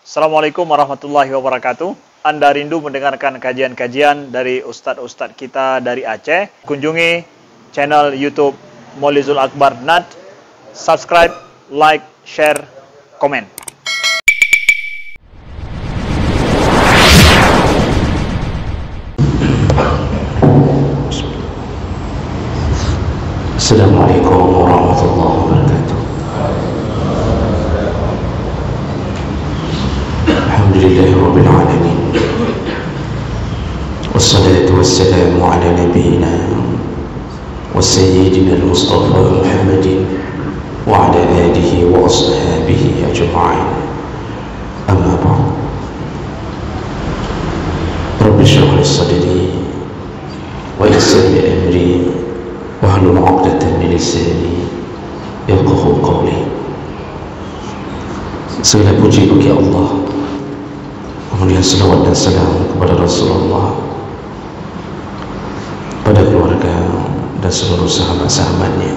Assalamualaikum warahmatullahi wabarakatuh. Anda rindu mendengarkan kajian-kajian dari ustadz-ustadz kita dari Aceh? Kunjungi channel YouTube Maulizul Akbar NAD. Subscribe, like, share, komen. Assalamualaikum warahmatullahi wabarakatuh. Alhamdulillahi rabbil alamin. Wassalatu wassalamu ala nabiyyina wa sayyidina al-Mustafa Muhammadin wa ala alihi wa ashabihi ajma'in. Amma ba'd. Rabbi shrah li sadri wa yassir li amri wahlul 'uqdatam min lisani yafqahu qawli. Segala puji bagi Allah, kemudian salawat dan salam kepada Rasulullah, pada keluarga dan seluruh sahabat-sahabatnya.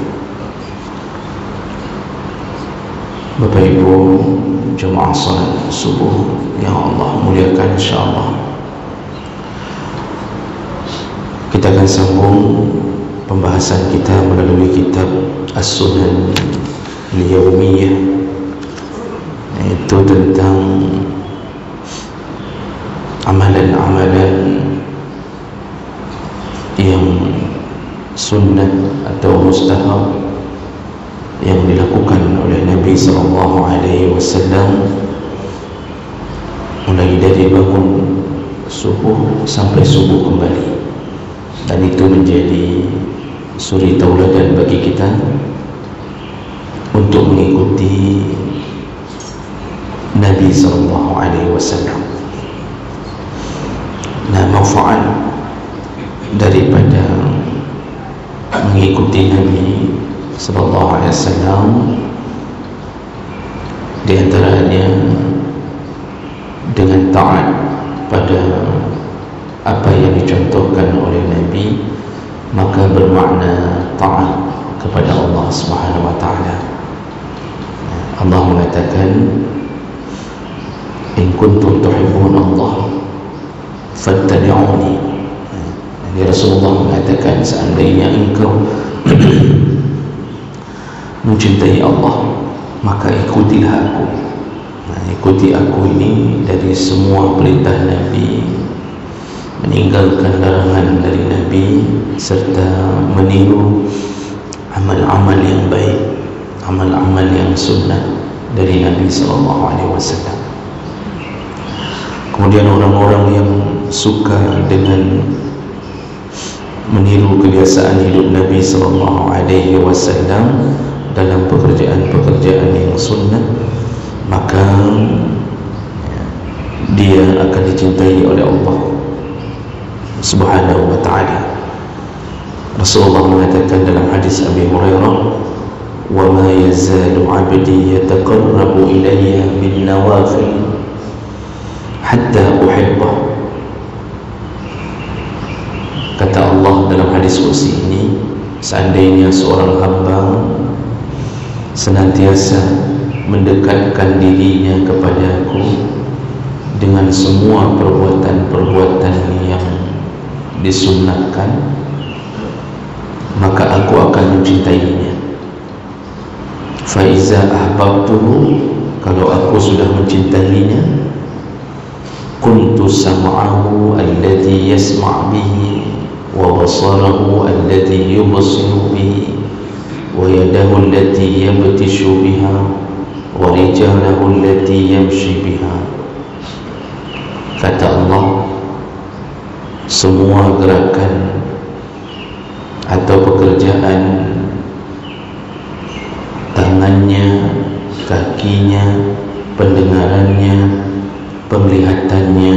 Bapak Ibu jemaah salat subuh yang Allah muliakan, insyaallah kita akan sambung pembahasan kita melalui kitab As-Sunan Al-Yawmiyah, yaitu tentang amalan-amalan yang sunnah atau mustahab yang dilakukan oleh Nabi SAW, mulai dari bangun subuh sampai subuh kembali, dan itu menjadi suri tauladan bagi kita untuk mengikuti Nabi SAW. Nah, manfaat daripada mengikuti Nabi SAW di antaranya dengan taat pada apa yang dicontohkan oleh Nabi, maka bermakna taat kepada Allah Subhanahu wa taala. Allah mengatakan, in kuntum tuhibbun Allah fattabi'uni. Jadi Rasulullah mengatakan, seandainya engkau mencintai Allah, maka ikutilah aku. Ikuti aku ini dari semua perintah Nabi, meninggalkan larangan dari Nabi, serta meniru amal-amal yang baik, amal-amal yang sunnah dari Nabi SAW. Kemudian orang-orang yang suka dengan meniru kebiasaan hidup Nabi SAW dalam pekerjaan-pekerjaan yang sunnah, maka dia akan dicintai oleh Allah Subhanahu wa ta'ala. Rasulullah mengatakan dalam hadis Abi Hurairah, wa ma yazalu 'abdi yataqarrabu ilayya bin nawafil hatta uhibbah. Kata Allah dalam hadis kursi ini, seandainya seorang hamba senantiasa mendekatkan dirinya kepadaku dengan semua perbuatan-perbuatan yang disunnahkan, maka aku akan mencintainya. Fa iza ahbabtuhu, kalau aku sudah mencintainya, kuntu sam'ahu alladhi yasma' bihi wa basarahu alladhi yubsiru bihi wa yadahu allati yabtishu biha wa rijalahu allati yamshi biha. Kata Allah, semua gerakan atau pekerjaan tangannya, kakinya, pendengarannya, penglihatannya,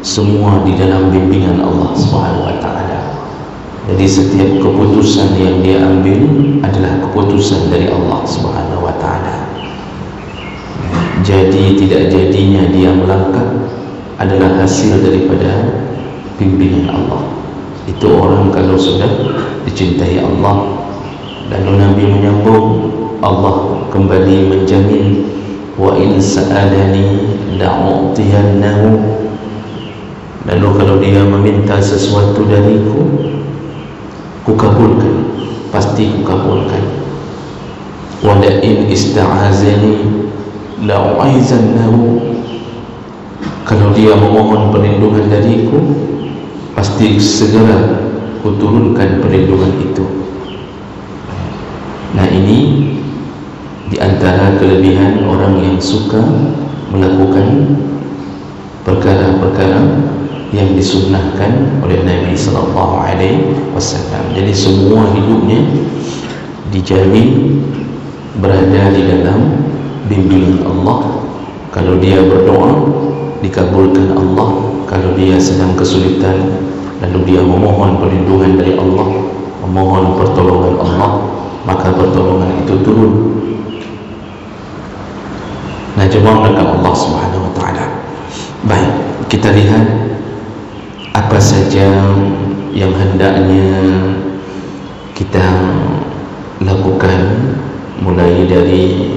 semua di dalam bimbingan Allah Subhanahu wa taala. Jadi setiap keputusan yang dia ambil adalah keputusan dari Allah Subhanahu wa taala. Jadi tidak jadinya dia melangkah adalah hasil daripada bimbingan Allah. Itu orang kalau sudah dicintai Allah. Dan Nabi menyambung, Allah kembali menjamin, wa in sa'alani la'utiyannahu, lalu kalau dia meminta sesuatu dariku, ku kabulkan, pasti ku kabulkan. Wa la'in ista'azani la'u'izannahu, kalau dia memohon perlindungan dariku, pasti segera ku turunkan perlindungan itu. Nah, ini di antara kelebihan orang yang suka melakukan perkara-perkara yang disunnahkan oleh Nabi sallallahu alaihi wasallam. Jadi semua hidupnya dijamin berada di dalam bimbingan Allah. Kalau dia berdoa, dikabulkan Allah. Kalau dia sedang kesulitan, lalu dia memohon perlindungan dari Allah, memohon pertolongan Allah, maka pertolongan itu turun. Nah, jemaah dengan Allah Subhanahu wa taala. Baik, kita lihat apa saja yang hendaknya kita lakukan mulai dari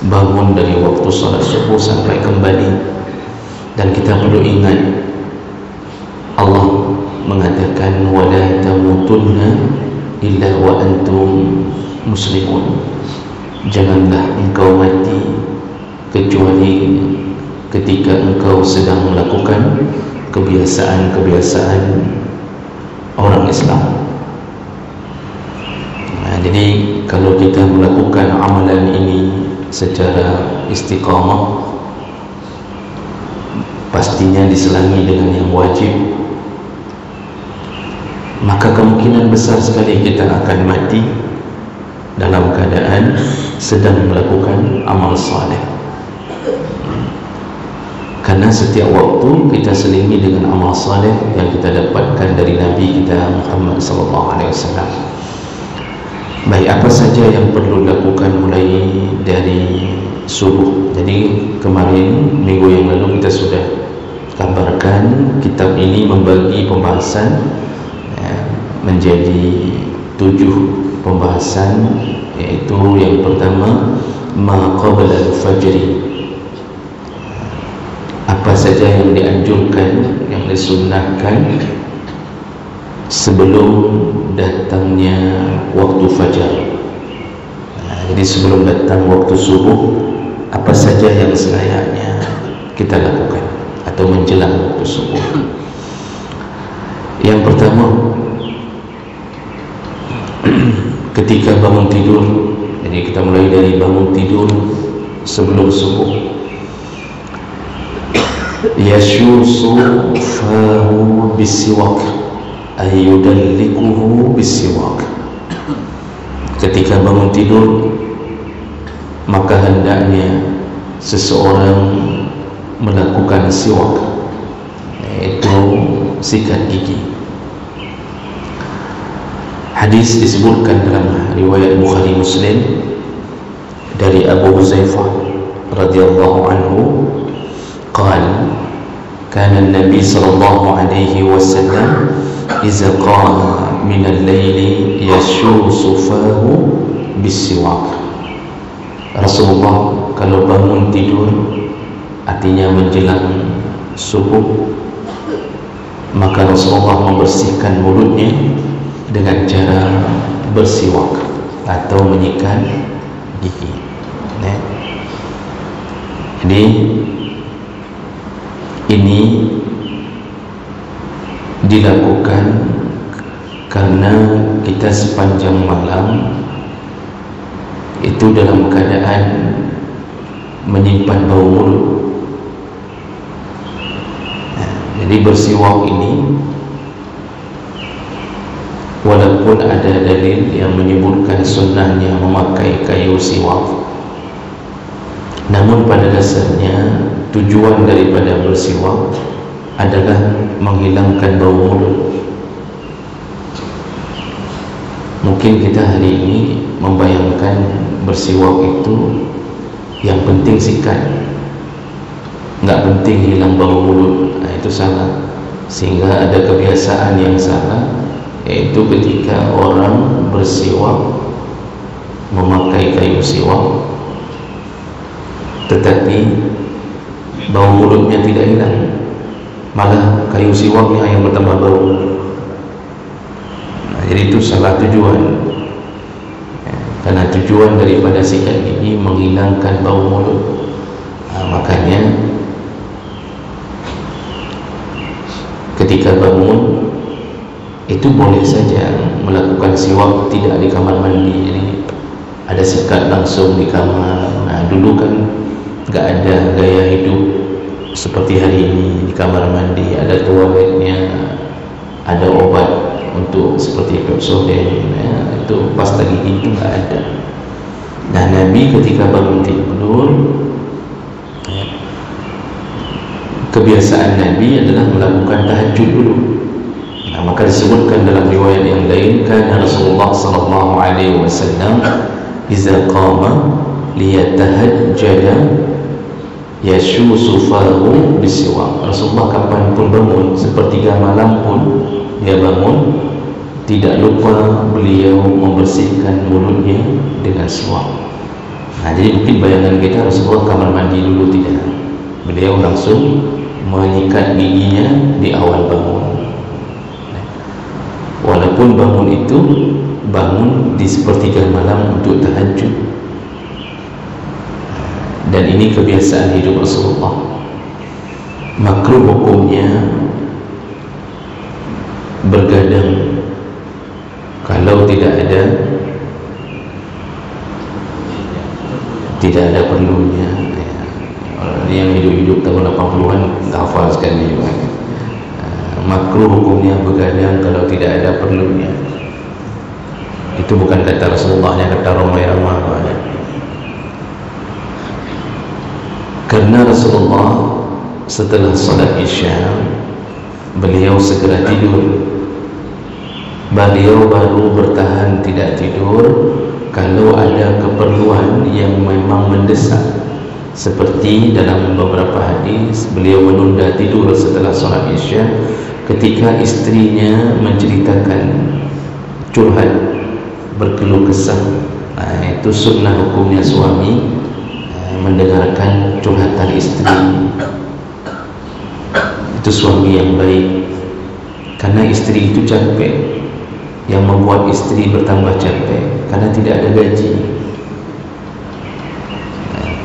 bangun dari waktu salat subuh sampai kembali. Dan kita perlu ingat, Allah mengatakan wala tamutunna illa wa antum muslimun, janganlah engkau mati kecuali ketika engkau sedang melakukan kebiasaan-kebiasaan orang Islam. Nah, jadi kalau kita melakukan amalan ini secara istiqamah, pastinya diselangi dengan yang wajib, maka kemungkinan besar sekali kita akan mati dalam keadaan sedang melakukan amal saleh. Karena setiap waktu kita selingi dengan amal saleh yang kita dapatkan dari Nabi kita Muhammad sallallahu alaihi wasallam. Baik, apa saja yang perlu dilakukan mulai dari subuh. Jadi kemarin, minggu yang lalu kita sudah kabarkan kitab ini membagi pembahasan menjadi 7 pembahasan, yaitu yang pertama ma qabla al-fajri, apa saja yang dianjurkan, yang disunnahkan sebelum datangnya waktu fajar. Jadi sebelum datang waktu subuh, apa saja yang selayaknya kita lakukan atau menjelang waktu subuh. Yang pertama, ketika bangun tidur. Jadi kita mulai dari bangun tidur sebelum subuh. Yashusu fahu bisiwak, ay yudallikuhu bisiwak. Ketika bangun tidur, maka hendaknya seseorang melakukan siwak, yaitu sikat gigi. Hadis disebutkan dalam riwayat Bukhari Muslim dari Abu Huzaifah radhiyallahu anhu, qala kana an-nabi sallallahu alaihi wasallam idza qama min al-laili yashusu fahu bisiwak. Rasulullah kalau bangun tidur, artinya menjelang subuh, maka Rasulullah membersihkan mulutnya dengan cara bersiwak atau menyikat gigi. Jadi ini dilakukan karena kita sepanjang malam itu dalam keadaan menyimpan bau mulut. Jadi bersiwak ini, walaupun ada dalil yang menyebutkan sunnahnya memakai kayu siwak, namun pada dasarnya tujuan daripada bersiwak adalah menghilangkan bau mulut. Mungkin kita hari ini membayangkan bersiwak itu yang penting sikat, nggak penting hilang bau mulut. Nah, itu salah. Sehingga ada kebiasaan yang salah, yaitu ketika orang bersiwak memakai kayu siwak, tetapi bau mulutnya tidak hilang, malah kayu siwaknya yang bertambah bau. Jadi itu salah tujuan, karena tujuan daripada sikat gigi menghilangkan bau mulut. Makanya ketika bangun itu boleh saja melakukan siwak tidak di kamar mandi. Jadi ada sikat langsung di kamar. Dulu kan nggak ada gaya hidup seperti hari ini. Di kamar mandi ada toiletnya, ada obat untuk seperti Pepsodent, itu pasta gigi itu nggak ada. Nah, Nabi ketika bangun tidur, kebiasaan Nabi adalah melakukan tahajud dulu. Maka disebutkan dalam riwayat yang lain, kana Rasulullah sallallahu alaihi wasallam idza qama liyatahajjada yashusu fahu bisiwak. Rasulullah kapan pun bangun, sepertiga malam pun dia bangun, tidak lupa beliau membersihkan mulutnya dengan siwak. Jadi mungkin bayangan kita Rasulullah kamar mandi dulu, tidak. Beliau langsung menyikat giginya di awal bangun. Walaupun bangun itu bangun di sepertiga malam untuk tahajud. Dan ini kebiasaan hidup Rasulullah. Makruh hukumnya bergadang kalau tidak ada perlunya. Yang hidup-hidup tahun 80-an tak hafal sekali. Makruh hukumnya begadang kalau tidak ada perlunya. Itu bukan kata Rasulullah, yang kata ramai-ramai. Karena Rasulullah setelah salat Isya beliau segera tidur. Beliau baru bertahan tidak tidur kalau ada keperluan yang memang mendesak. Seperti dalam beberapa hadis, beliau menunda tidur setelah salat Isya ketika istrinya menceritakan curhat, berkeluh kesah. Itu sunnah hukumnya suami mendengarkan curhatan istri. Itu suami yang baik, karena istri itu capek. Yang membuat istri bertambah capek karena tidak ada gaji.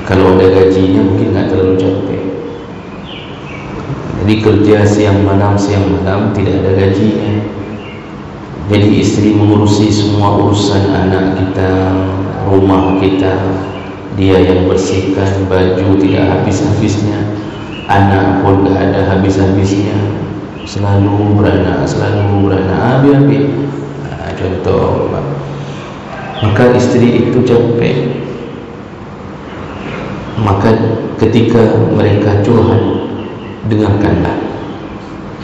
Kalau ada gajinya mungkin tak terlalu capek. Jadi kerja siang malam tidak ada gajinya. Jadi istri mengurusi semua urusan anak kita, rumah kita. Dia yang bersihkan, baju tidak habis-habisnya, anak pun tak ada habis-habisnya. Selalu beranak, habis-habis. Contoh, maka istri itu capek. Maka ketika mereka curhat, dengarkanlah,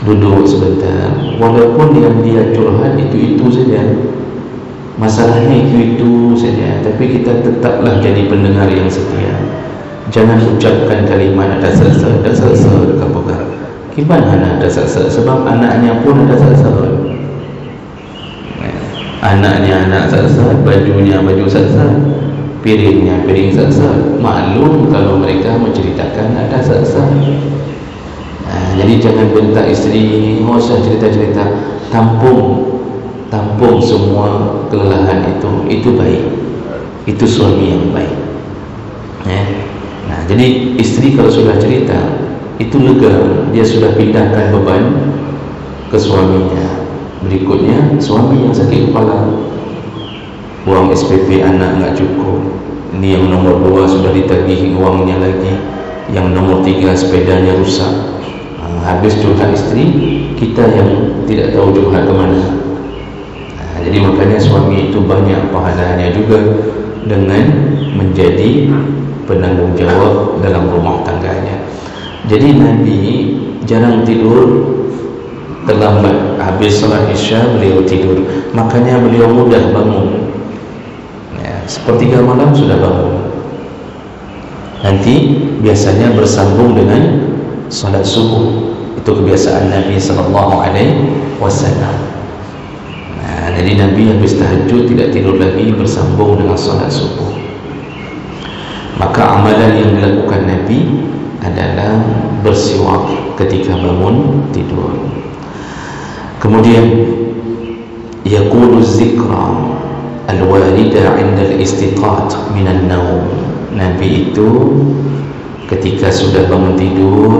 duduk sebentar. Walaupun yang dia curhat itu saja, masalahnya itu saja, tapi kita tetaplah jadi pendengar yang setia. Jangan ucapkan kalimat ada sasa dekat pegang. Gimana ada sasa? Sebab anaknya pun ada sasa. Anaknya anak sasa, bajunya baju sasa, piringnya piring sasa. Maklum kalau mereka menceritakan ada sasa. Jadi jangan bentak istri, nggak usah cerita-cerita. Tampung semua kelelahan itu baik. Itu suami yang baik. Jadi istri kalau sudah cerita itu lega, dia sudah pindahkan beban ke suaminya. Berikutnya suami yang sakit kepala, uang SPP anak enggak cukup, ini yang nomor 2 sudah ditagih uangnya lagi, yang nomor 3 sepedanya rusak. Habis curhat istri, kita yang tidak tahu curhat ke mana. Jadi makanya suami itu banyak pahalanya juga dengan menjadi penanggung jawab dalam rumah tangganya. Jadi Nabi jarang tidur terlambat. Habis salat Isya beliau tidur, makanya beliau mudah bangun. Sepertiga malam sudah bangun. Nanti biasanya bersambung dengan salat subuh. Itu kebiasaan Nabi sallallahu alaihi wasallam. Jadi Nabi habis tahajud tidak tidur lagi, bersambung dengan salat subuh. Maka amalan yang dilakukan Nabi adalah bersiwak ketika bangun tidur. Kemudian yaqulu zikra al-warida 'inda al-istiqat min an-nawm. Nabi itu ketika sudah bangun tidur,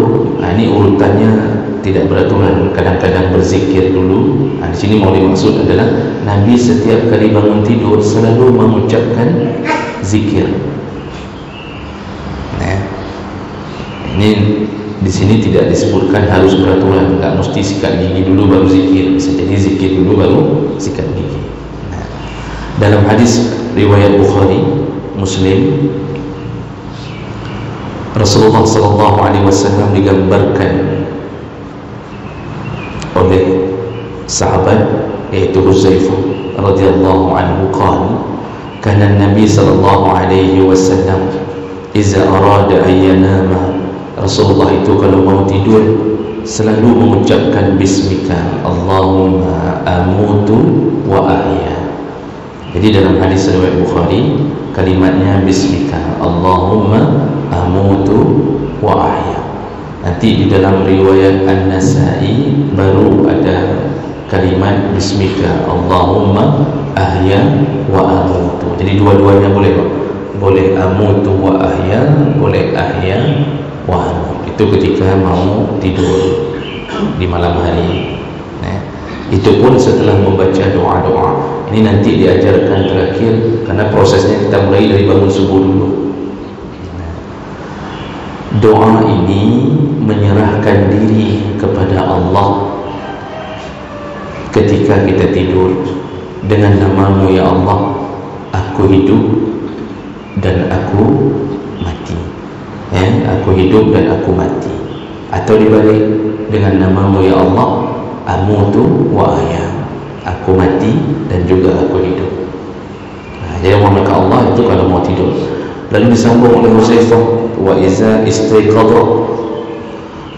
ini urutannya tidak beraturan, kadang-kadang berzikir dulu. Di sini mau dimaksud adalah Nabi setiap kali bangun tidur selalu mengucapkan zikir. Ini di sini tidak disebutkan harus beraturan, tak mesti sikat gigi dulu baru zikir, bisa jadi zikir dulu baru sikat gigi. Dalam hadis riwayat Bukhari, Muslim, Rasulullah SAW digambarkan oleh sahabat yaitu Huzaifah radhiyallahu anhu qala kana Nabi sallallahu alaihi wasallam idza arada an yanama. Rasulullah itu kalau mau tidur selalu mengucapkan bismika Allahumma amutu wa ahya. Jadi dalam hadis riwayat Bukhari kalimatnya bismika Allahumma amutu wa ahya. Nanti di dalam riwayat An-Nasa'i baru ada kalimat bismika Allahumma ahya wa amutu. Jadi dua-duanya boleh, Pak. Boleh amutu wa ahya, boleh ahya wa amutu. Itu ketika mau tidur di malam hari. Itu pun setelah membaca doa-doa. Ini nanti diajarkan terakhir, karena prosesnya kita mulai dari bangun subuh dulu. Doa ini menyerahkan diri kepada Allah ketika kita tidur dengan nama-Mu ya Allah, aku hidup dan aku mati. Aku hidup dan aku mati. Atau dibalik dengan nama-Mu ya Allah, amutu wa ahya, aku mati dan juga aku hidup. Jadi maka Allah itu kalau mau tidur. Lalu disambung oleh Huzaifah, wa iza istiqadha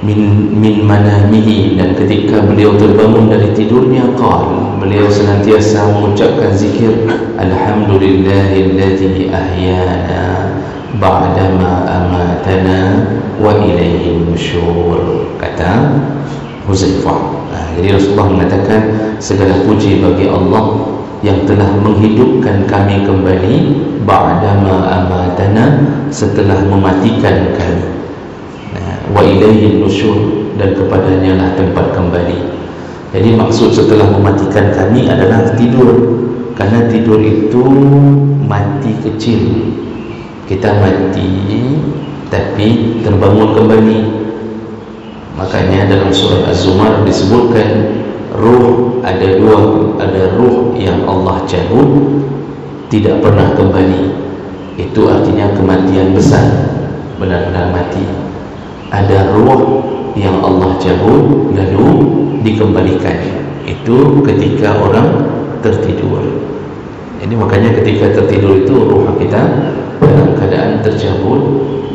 min manamihi, dan ketika beliau terbangun dari tidurnya qala, beliau senantiasa mengucapkan zikir alhamdulillahilladzi ahyana ba'dama amatana wa ilaihi nusyur, kata Huzaifah. Jadi Rasulullah mengatakan segala puji bagi Allah yang telah menghidupkan kami kembali ba'dama amatana, setelah mematikan kami, wa ilaihi nusyur, dan kepadanya lah tempat kembali. Jadi maksud setelah mematikan kami adalah tidur, karena tidur itu mati kecil. Kita mati tapi terbangun kembali. Makanya dalam surah Az-Zumar disebutkan ruh ada dua, ada ruh yang Allah cabut tidak pernah kembali, itu artinya kematian besar, benar-benar mati. Ada ruh yang Allah cabut lalu dikembalikan, itu ketika orang tertidur. Jadi makanya ketika tertidur itu ruh kita dalam keadaan tercabut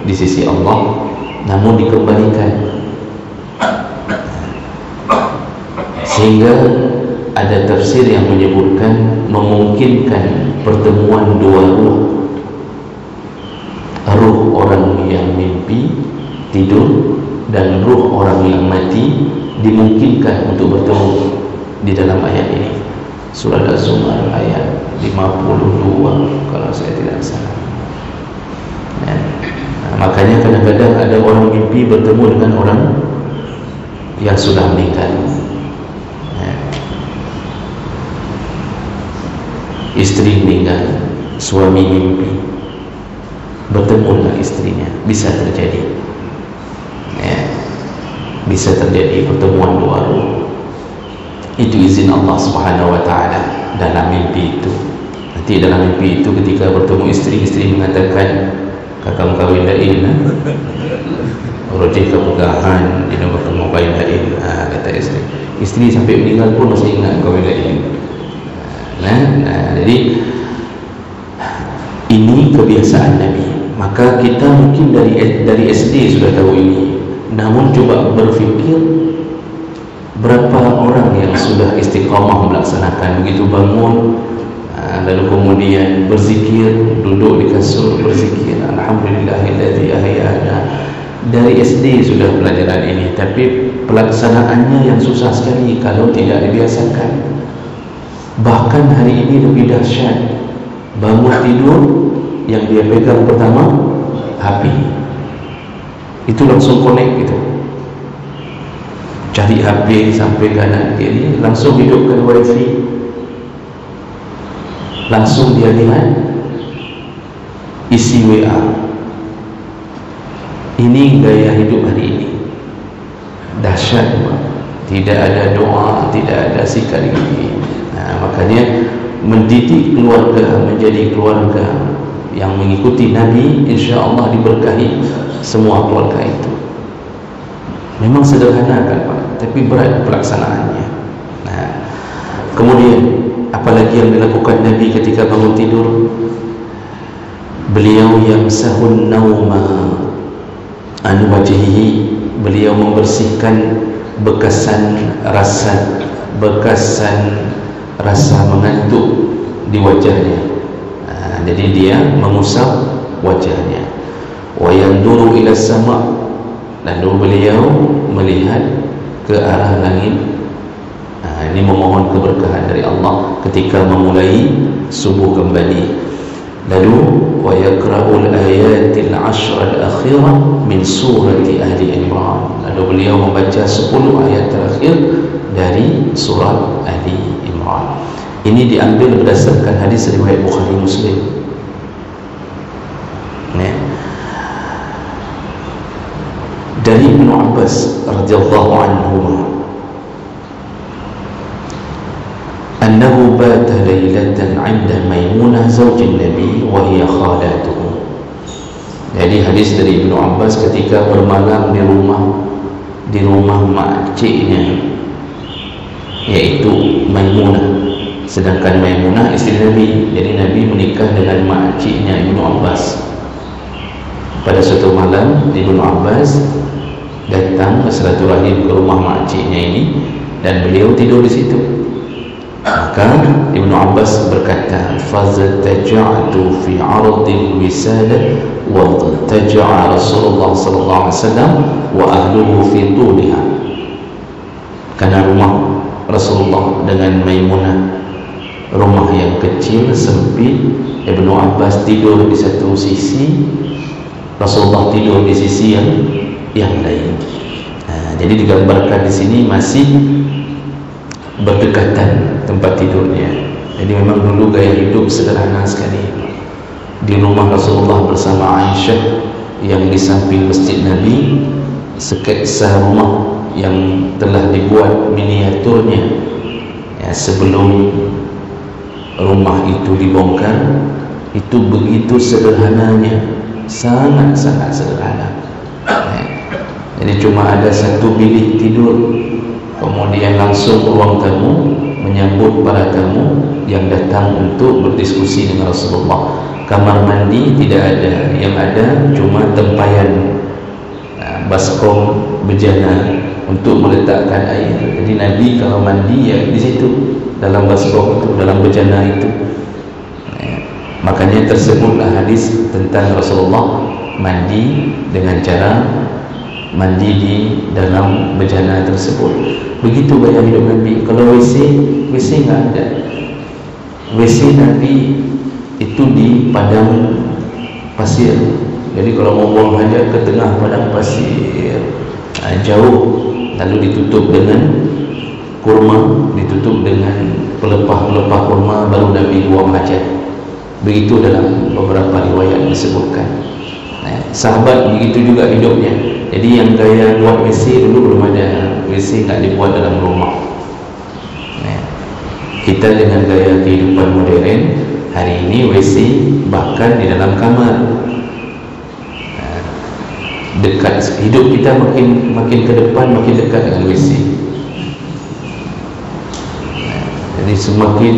di sisi Allah, namun dikembalikan. Sehingga ada tafsir yang menyebutkan memungkinkan pertemuan dua ruh, ruh orang yang mimpi tidur dan ruh orang yang mati, dimungkinkan untuk bertemu di dalam ayat ini. Surah Az-Zumar ayat 52 kalau saya tidak salah. Makanya kadang-kadang ada orang mimpi bertemu dengan orang yang sudah meninggal. Istri meninggal, suami mimpi bertemu dengan istrinya, bisa terjadi. Bisa terjadi pertemuan dua ruh. Itu izin Allah Subhanahu wa taala dalam mimpi itu. Nanti dalam mimpi itu ketika bertemu istri mengatakan kakak kawin lain, rojih kepegahan di nombor ketemu kawin lain, kata istri sampai meninggal pun masih ingat kawin lain. Jadi ini kebiasaan Nabi. Maka kita mungkin dari SD sudah tahu ini. Namun coba berfikir berapa orang yang sudah istiqamah melaksanakan, begitu bangun lalu kemudian berzikir, duduk di kasur berzikir alhamdulillahilladzi ahyana Dari SD sudah pelajaran ini, tapi pelaksanaannya yang susah sekali kalau tidak dibiasakan. Bahkan hari ini lebih dahsyat. Bangun tidur, yang dia pegang pertama HP. Itu langsung connect gitu. Cari HP sampai kanan kiri, langsung hidupkan wifi, langsung dia lihat isi WA. Ini gaya hidup hari ini. Dahsyat. Tidak ada doa, tidak ada sikap gigi. Makanya mendidik keluarga menjadi keluarga yang mengikuti Nabi, insya Allah diberkahi semua keluarga itu. Memang sederhana kan Pak, tapi berat pelaksanaannya. Kemudian apalagi yang dilakukan Nabi ketika bangun tidur? Beliau yamsahun nauma an wajhihi, beliau membersihkan bekasan rasa mengantuk di wajahnya. Jadi dia mengusap wajahnya. Wa yanduru ila sama', lalu beliau melihat ke arah langit. Ini memohon keberkahan dari Allah ketika memulai subuh kembali. Lalu wa yaqra'ul ayatil 'ashr al-akhirah min surati ahli Imran. Lalu beliau membaca 10 ayat terakhir dari surat ahli Imran. Ini diambil berdasarkan hadis riwayat Bukhari Muslim. Dari Ibnu Abbas radhiyallahu anhu, annahu bata lailatan 'inda Maimunah zaujin Nabi wa hiya khalatuhu. Jadi hadis dari Ibnu Abbas ketika bermalam di rumah makciknya, yaitu Maimunah. Sedangkan Maimunah istri Nabi, jadi Nabi menikah dengan makciknya Ibnu Abbas. Pada suatu malam Ibnu Abbas datang bersilaturahim ke rumah makciknya ini, dan beliau tidur di situ. Maka Ibnu Abbas berkata, "Fazataja'tu fi 'ardil wisada wa taja'a Rasulullah sallallahu alaihi wasallam wa ahluhu fi tuliha." Karena rumah Rasulullah dengan Maimunah rumah yang kecil, sempit, Ibnu Abbas tidur di satu sisi, Rasulullah tidur di sisi yang lain. Jadi digambarkan di sini masih berdekatan tempat tidurnya. Jadi memang dulu gaya hidup sederhana sekali. Di rumah Rasulullah bersama Aisyah yang di samping masjid Nabi, sketsa rumah yang telah dibuat miniaturnya sebelum rumah itu dibongkar. Itu begitu sederhananya, sangat-sangat sederhana. Jadi cuma ada satu bilik tidur, kemudian langsung ruang tamu menyambut para tamu yang datang untuk berdiskusi dengan Rasulullah. Kamar mandi tidak ada, yang ada cuma tempayan baskom bejana untuk meletakkan air. Jadi Nabi kalau mandi ya di situ, dalam baskom itu, dalam bejana itu. Makanya tersebutlah hadis tentang Rasulullah mandi dengan cara mandi di dalam bejana tersebut. Begitu gaya hidup Nabi. Kalau WC nggak ada. WC Nabi itu di padang pasir. Jadi kalau mau buang hajat ke tengah padang pasir, jauh, lalu ditutup dengan kurma, ditutup dengan pelepah-pelepah kurma, baru Nabi buang hajat. Begitu dalam beberapa riwayat disebutkan. Sahabat begitu juga hidupnya. Jadi yang gaya buat WC dulu belum ada. WC nggak dibuat dalam rumah. Kita dengan gaya kehidupan modern hari ini, WC bahkan di dalam kamar. Dekat, hidup kita makin ke depan makin dekat dengan WC. Jadi semakin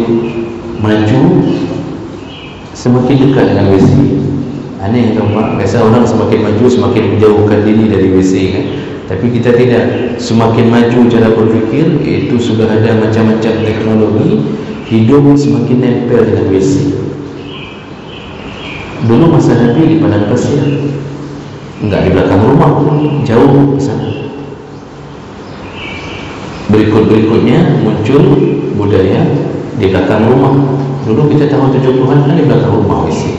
maju semakin dekat dengan WC. Aneh kan Pak? Biasa orang semakin maju semakin menjauhkan diri dari WC kan? Tapi kita tidak. Semakin maju cara berfikir, itu sudah ada macam-macam teknologi, hidup semakin nempel dengan WC. Dulu masa Nabi di padang pasir, enggak di belakang rumah pun, jauh ke sana. Berikutnya muncul budaya di belakang rumah. Dulu kita tahun 70-an kan di belakang rumah WC.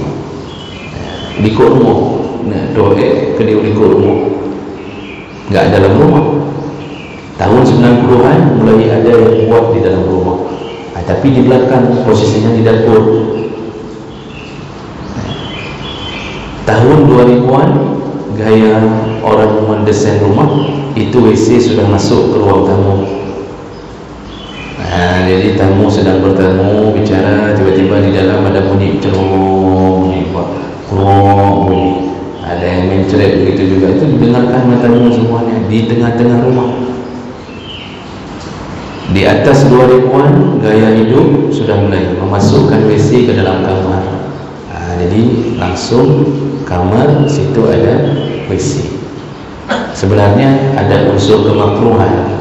Di rumah, doa ke dia di rumah. Enggak dalam rumah. Tahun 90-an mulai ada yang buat di dalam rumah. Tapi di belakang, posisinya di dapur. Tahun 2000-an gaya orang mendesain rumah itu WC sudah masuk ke ruang tamu. Jadi tamu sedang bertamu bicara, tiba-tiba di dalam ada bunyi cerong, bunyi kurung, bunyi ada yang mencret begitu juga. Itu didengarkan oleh tamu semuanya di tengah-tengah rumah. Di atas 2000-an gaya hidup sudah mulai memasukkan WC ke dalam kamar. Jadi langsung kamar situ ada WC. Sebenarnya ada unsur kemakruhan,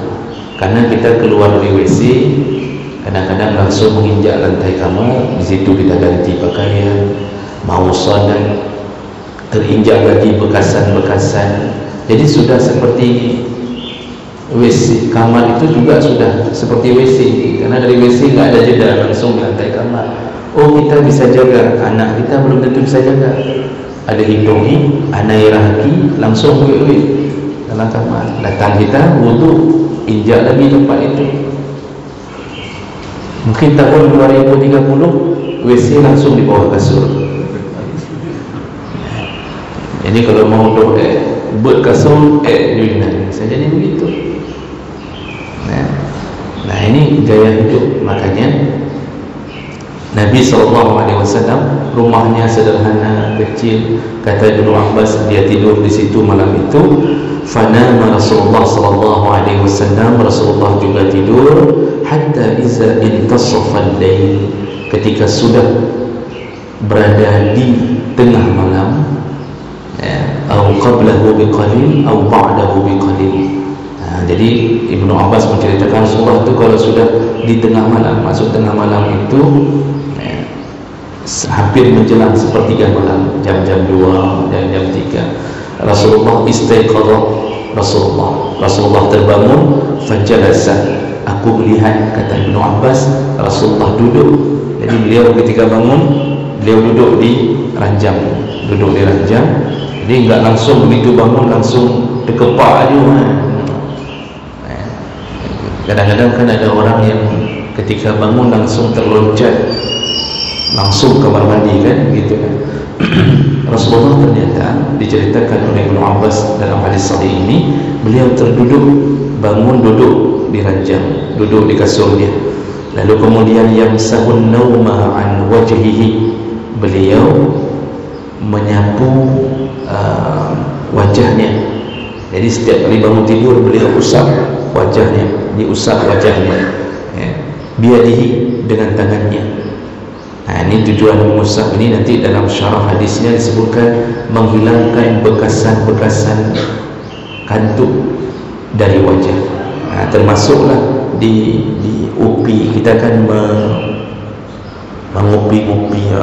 karena kita keluar dari WC kadang-kadang langsung menginjak lantai kamar. Di situ kita ganti pakaian, mau solat, terinjak lagi bekasan-bekasan. Jadi sudah seperti WC. Kamar itu juga sudah seperti WC, karena dari WC nggak ada jeda, langsung di lantai kamar. Oh, kita bisa jaga, anak kita belum tentu bisa jaga. Ada hidungi, anak iraki, langsung wik dalam kamar. Datang kita wudu, injak lagi tempat itu. Mungkin tahun 2030 WC langsung di bawah kasur. Jadi kalau mau doa buat kasur dunia bisa jadi begitu. Nah ini gaya hidup. Makanya Nabi SAW rumahnya sederhana, kecil. Kata Ibnu Abbas, dia tidur di situ malam itu. Fanama Rasulullah SAW, Rasulullah juga tidur. Hatta iza intasafa al-lail, ketika sudah berada di tengah malam, atau qablahu biqalil atau ba'dahu biqalil. Jadi Ibnu Abbas menceritakan Rasulullah itu kalau sudah di tengah malam, masuk tengah malam itu hampir menjelang sepertiga malam, jam-jam 2 dan jam 3, Rasulullah istaiqadha. Rasulullah terbangun. Fajalasa, aku melihat, kata Ibnu Abbas, Rasulullah duduk. Jadi beliau ketika bangun, beliau duduk di ranjang. Jadi enggak langsung begitu bangun langsung terkepak aja. Kadang-kadang kan ada orang yang ketika bangun langsung terloncat, langsung kamar mandi kan, gitu kan. Rasulullah ternyata diceritakan oleh Ibnu Abbas dalam hadis sahih ini, beliau terduduk, bangun duduk di ranjang, duduk di kasurnya. Lalu kemudian yamsahun nauma an wajhihi, beliau menyapu wajahnya. Jadi setiap kali bangun tidur beliau usap wajahnya, diusap wajahnya, biadihi, dengan tangannya. Nah, ini tujuan mengusap ini nanti dalam syarah hadisnya disebutkan menghilangkan bekasan-bekasan kantuk dari wajah. Nah, termasuklah di upi kita kan mengupi-upi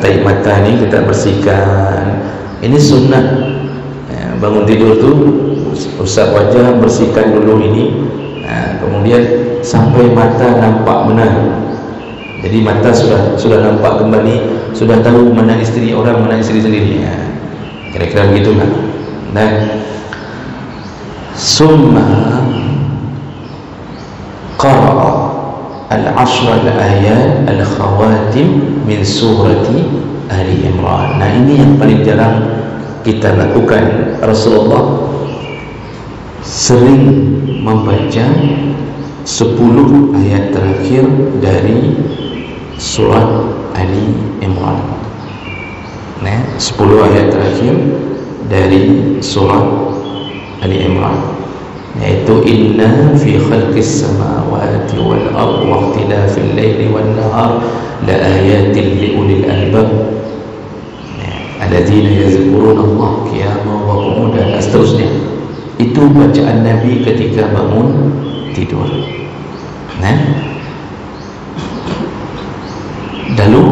tahi mata ni kita bersihkan. Ini sunnah. Bangun tidur tu usap wajah, bersihkan dulu ini. Kemudian sampai mata nampak benar. Jadi mata sudah nampak kembali, sudah tahu mana isteri orang, mana isteri sendiri. Kira-kira begitu kan. Nah, summa qara'a al-ashra al-ayat al-khawatim min surati Ali Imran. Nah, ini yang paling jarang kita lakukan. Rasulullah sering membaca 10 ayat terakhir dari surat Ali Imran. Nah, 10 ayat terakhir dari surat Ali Imran, yaitu inna fi khalqis samawati wal ardi wa ikhtilafil laili wan nahar la ayatin li ulil albab alladzina yazkuruna Allah qiyaman wa qu'udan, dan seterusnya. Itu bacaan Nabi ketika bangun tidur. Nah, lalu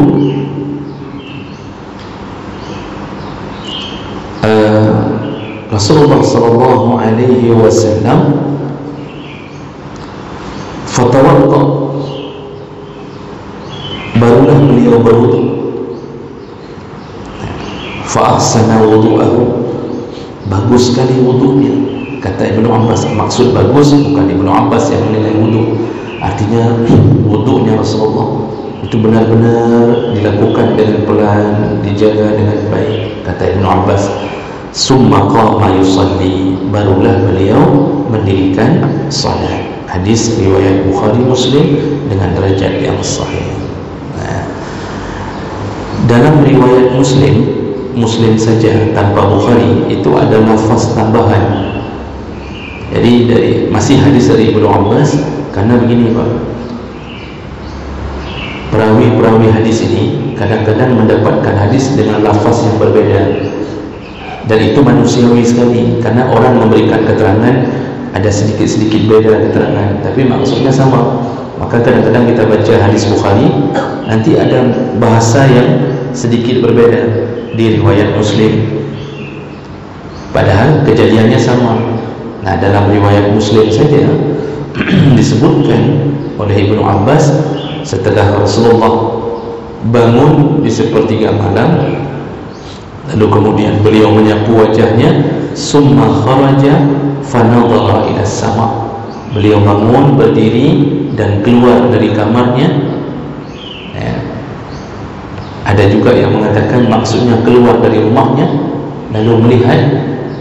Rasulullah sallallahu alaihi wasallam fatawadda, barulah beliau berwudu. Fa ahsana wudu'ahu, bagus sekali wudunya. Kata Ibnu Abbas, maksud bagus bukan Ibnu Abbas yang menilai wudu, artinya wudunya Rasulullah itu benar-benar dilakukan dengan pelan, dijaga dengan baik. Kata Ibnu Abbas, summa qama yusalli, barulah beliau mendirikan salat. Hadis riwayat Bukhari Muslim dengan derajat yang sahih. Dalam riwayat Muslim saja tanpa Bukhari itu ada lafaz tambahan. Jadi masih hadis dari Ibnu Abbas, karena begini Pak, perawi-perawi hadis ini kadang-kadang mendapatkan hadis dengan lafaz yang berbeda, dan itu manusiawi sekali, karena orang memberikan keterangan ada sedikit-sedikit beda keterangan, tapi maksudnya sama. Maka kadang-kadang kita baca hadis Bukhari, nanti ada bahasa yang sedikit berbeda di riwayat Muslim, padahal kejadiannya sama. Nah, dalam riwayat Muslim saja disebutkan oleh Ibnu Abbas, setelah Rasulullah bangun di sepertiga malam, lalu kemudian beliau menyapu wajahnya, summa kharaja fanadhara ila sama, beliau bangun, berdiri dan keluar dari kamarnya. Ada juga yang mengatakan maksudnya keluar dari rumahnya lalu melihat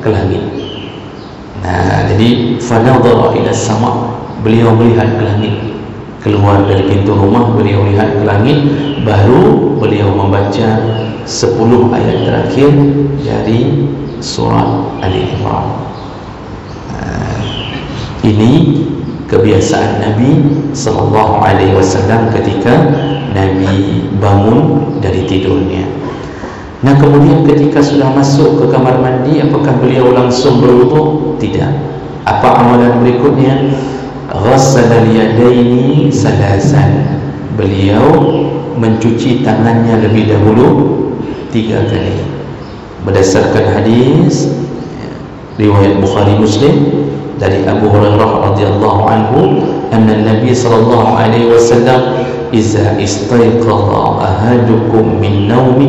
ke langit. Nah, jadi fanadhara ila sama, beliau melihat ke langit, keluar dari pintu rumah, beliau lihat ke langit, baru beliau membaca 10 ayat terakhir dari surah Ali Imran. Ini kebiasaan Nabi sallallahu alaihi wasallam ketika Nabi bangun dari tidurnya. Nah, kemudian ketika sudah masuk ke kamar mandi, apakah beliau langsung berwudu? Tidak. Apa amalan berikutnya? Ghassala al-yadaini salasan, beliau mencuci tangannya lebih dahulu 3 kali. Berdasarkan hadis riwayat Bukhari Muslim dari Abu Hurairah radhiyallahu anhu, anna Nabi sallallahu alaihi wasallam iza istayqadha ahadukum min naumi,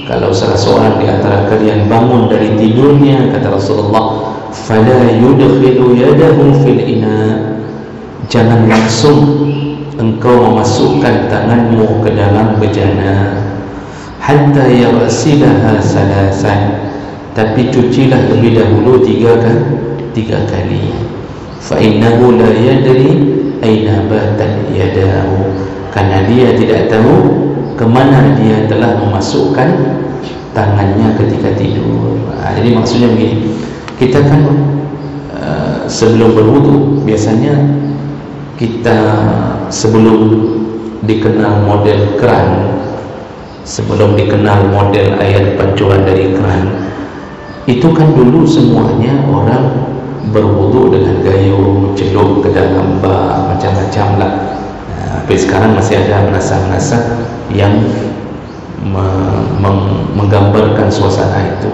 kalau salah seorang di antara kalian bangun dari tidurnya, kata Rasulullah, fala yudkhilu yadahu fil ina, jangan langsung engkau memasukkan tanganmu ke dalam bejana, hatta yaghsilaha salasan, tapi cucilah lebih dahulu 3 kali. Fa innahu la yadri aina batat yadahu, karena dia tidak tahu kemana dia telah memasukkan tangannya ketika tidur. Jadi maksudnya begini, kita kan sebelum berwudu, biasanya kita sebelum dikenal model keran, sebelum dikenal model air pancuran dari keran, itu kan dulu semuanya orang berwudu dengan gayung, celup ke dalam bak, macam-macam lah. Tapi sekarang masih ada menasa-menasa yang menggambarkan suasana itu,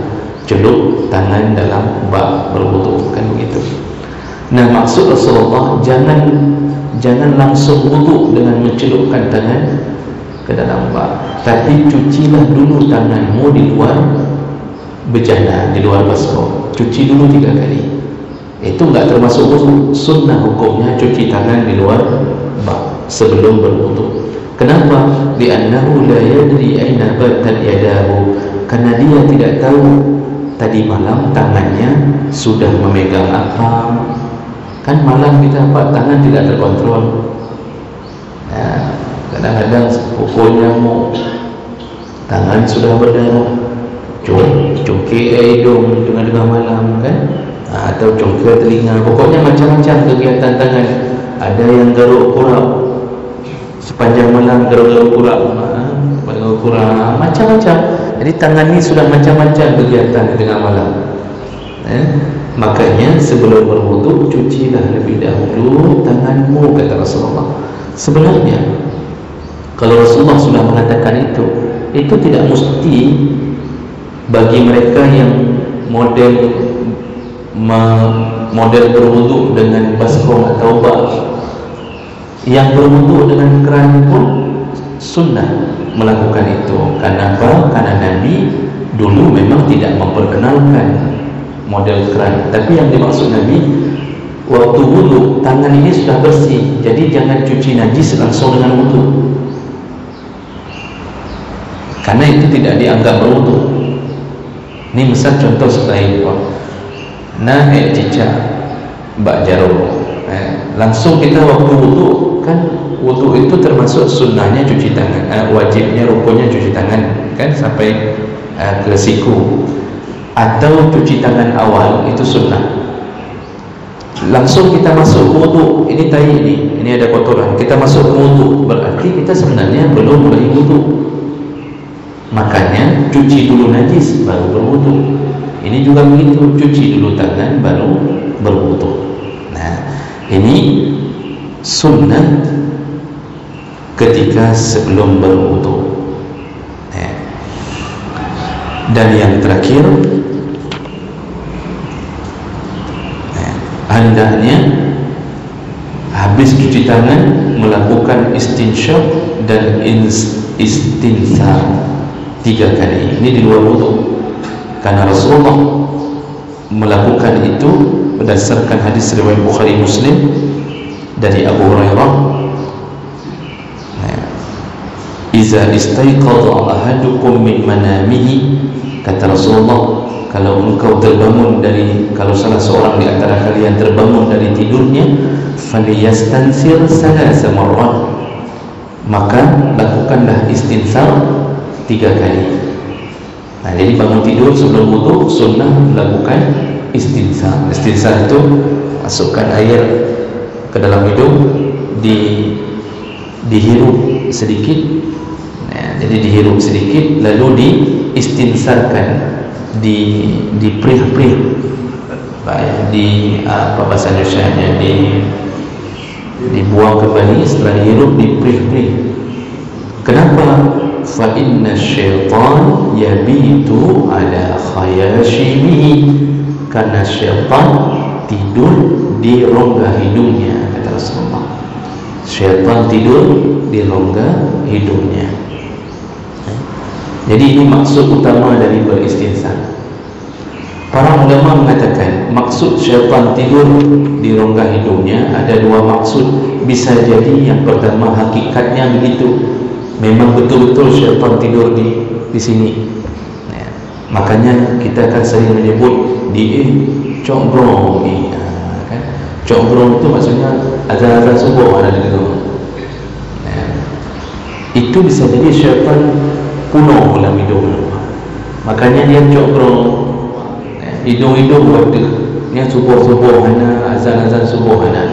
celup tangan dalam bak berwudu, kan begitu. Nah, maksud Rasulullah, jangan langsung wudu dengan mencelupkan tangan ke dalam bak, tapi cucilah dulu tanganmu di luar bejana, di luar baskom. Cuci dulu 3 kali. Itu enggak termasuk wudu. Sunnah hukumnya cuci tangan di luar bak sebelum berwudu. Kenapa? Li'annahu la yadri aina batat yadahu, karena dia tidak tahu tadi malam tangannya sudah memegang apa. Kan malam kita tangan tidak terkontrol. Nah, kadang-kadang pukul nyamuk, tangan sudah berdarah, cungkir hidung tengah-tengah malam kan, atau cungkir telinga, pokoknya macam-macam kegiatan tangan. Ada yang garuk kurap sepanjang malam, garuk kurap, macam-macam. Jadi tangan ini sudah macam-macam kegiatan di tengah malam. Makanya sebelum berwudu, cucilah lebih dahulu tanganmu, kata Rasulullah. Sebenarnya kalau Rasulullah sudah mengatakan itu tidak mesti bagi mereka yang model model berwuduk dengan baskom atau bak. Yang berwuduk dengan keran pun sunnah melakukan itu. Kenapa? Karena Nabi dulu memang tidak memperkenalkan model keran. Tapi yang dimaksud Nabi, waktu wuduk tangan ini sudah bersih, jadi jangan cuci najis langsung dengan wuduk, karena itu tidak dianggap berwuduk. Ini misal contoh selain nah etika bak jarum, langsung kita waktu wuduk, kan wuduk itu termasuk sunnahnya cuci tangan, wajibnya rukunnya cuci tangan kan sampai ke siku, atau cuci tangan awal itu sunnah. Langsung kita masuk wudu, ini tai ini ada kotoran, kita masuk wudu, berarti kita sebenarnya belum boleh wudu. Makanya cuci dulu najis baru berwudu. Ini juga begitu, cuci dulu tangan baru berwudu. Nah, ini sunnah ketika sebelum berwudu. Dan yang terakhir, hendaknya habis cuci tangan melakukan istinsyaq dan istinsar 3 kali. Ini di luar wudu, karena Rasulullah melakukan itu berdasarkan hadis riwayat Bukhari Muslim dari Abu Hurairah. Iza istaiqadha ahadukum min manamihi, kata Rasulullah, kalau engkau terbangun dari, kalau salah seorang di antara kalian terbangun dari tidurnya, falyastansir salasa marrat, maka lakukanlah istinsar 3 kali. Nah, jadi bangun tidur sebelum wudu sunnah melakukan istinsar. Istinsar itu masukkan air ke dalam hidung, dihirup sedikit. Nah, jadi dihirup sedikit lalu diistinsarkan, diprih-prih, apa bahasa Indonesianya, dibuang kembali setelah dihirup, diprih-prih. Kenapa? Fa inna syaitan yabitu ala khayashimihi, karena syaitan tidur di rongga hidungnya, kata Rasulullah. Syaitan tidur di rongga hidungnya. Jadi ini maksud utama dari beristinsar. Para ulama mengatakan maksud syaitan tidur di rongga hidungnya ada 2 maksud. Bisa jadi yang pertama hakikatnya begitu, memang betul-betul syaitan tidur di sini. Nah, makanya kita akan sering menyebut congkrong, kan? Congkrong itu maksudnya azan-azan subuh ada di situ. Nah, itu bisa jadi syaitan kuno dalam hidung, makanya dia congkrong. Hidung-hidung waktu dia subuh-subuh hana, azan-azan subuh hana.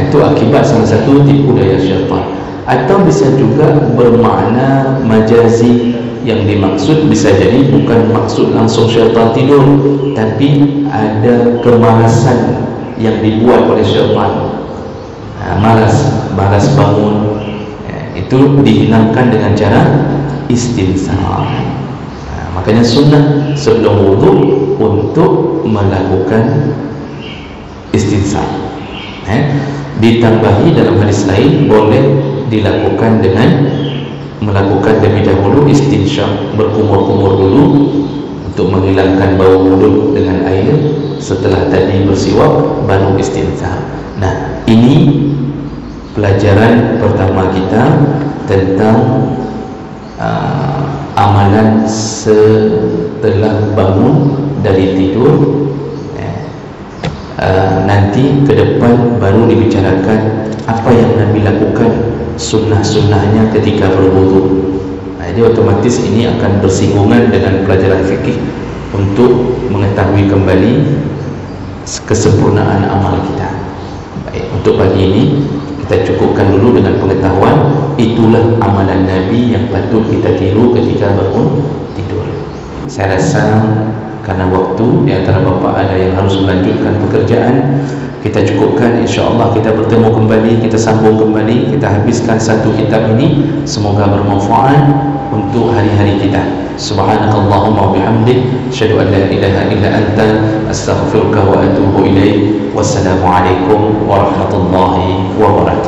Itu akibat salah satu tipu daya syaitan. Atau bisa juga bermakna majazi, yang dimaksud bisa jadi bukan maksud langsung syaitan tidur, tapi ada kemalasan yang dibuat oleh syaitan. Malas bangun, itu dihilangkan dengan cara istinsar. Makanya sunnah sebelum wudu untuk melakukan istinsar. Ditambahi dalam hadis lain boleh dilakukan dengan melakukan lebih dahulu istinsyaq, berkumur-kumur dulu untuk menghilangkan bau mulut dengan air. Setelah tadi bersiwak baru istinsar. Nah, ini pelajaran pertama kita tentang amalan setelah bangun dari tidur. Nanti ke depan baru dibicarakan apa yang Nabi lakukan, sunnah-sunnahnya ketika berwudu. Jadi otomatis ini akan bersinggungan dengan pelajaran fikih untuk mengetahui kembali kesempurnaan amal kita. Baik, untuk pagi ini kita cukupkan dulu dengan pengetahuan itulah amalan Nabi yang patut kita tiru ketika bangun tidur. Saya rasa karena waktu di antara bapa ada yang harus melanjutkan pekerjaan, kita cukupkan. InsyaAllah kita bertemu kembali, kita sambung kembali, kita habiskan satu kitab ini. Semoga bermanfaat untuk hari-hari kita. Subhanakallahumma wa bihamdik, asyhadu an la ilaha illa anta, astaghfiruka wa atubu ilaik. Wassalamualaikum warahmatullahi wabarakatuh.